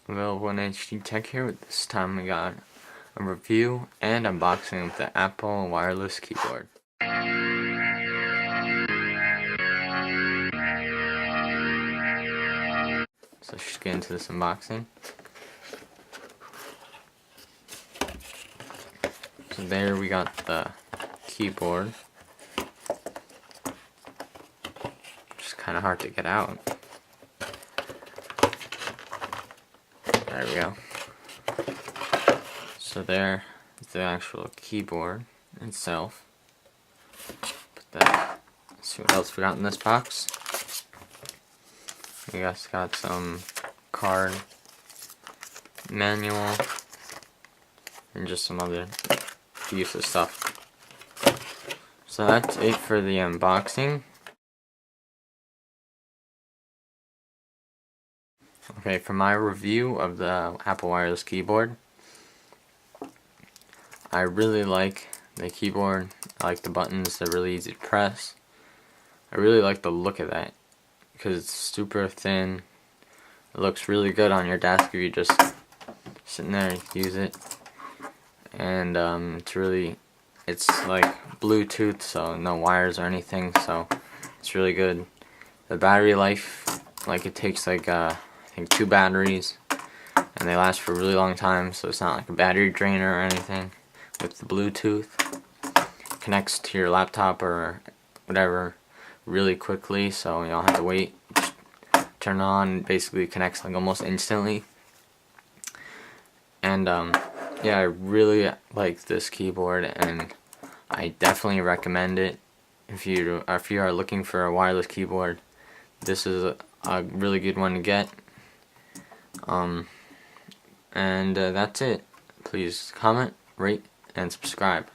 Available in HD Tech here. This time we got a review and unboxing of the Apple wireless keyboard. So let's just get into this unboxing. So there we got the keyboard. Just kind of hard to get out. There we go. So there is the actual keyboard itself. Let's see what else we got in this box. We guys got some card, manual, and just some other useless stuff. So that's it for the unboxing. Okay, for my review of the Apple wireless keyboard, I really like the keyboard. I like the buttons, they're really easy to press. I really like the look of that because it's super thin. It looks really good on your desk if you just sitting there and use it. And it's like Bluetooth, so no wires or anything, so it's really good. The battery life, like it takes like I think 2 batteries, and they last for a really long time, so it's not like a battery drainer or anything. With the Bluetooth, connects to your laptop or whatever really quickly, so you don't have to wait. Just turn it on, basically connects like almost instantly. And yeah, I really like this keyboard, and I definitely recommend it. If you are looking for a wireless keyboard, this is a really good one to get. And that's it. Please comment, rate, and subscribe.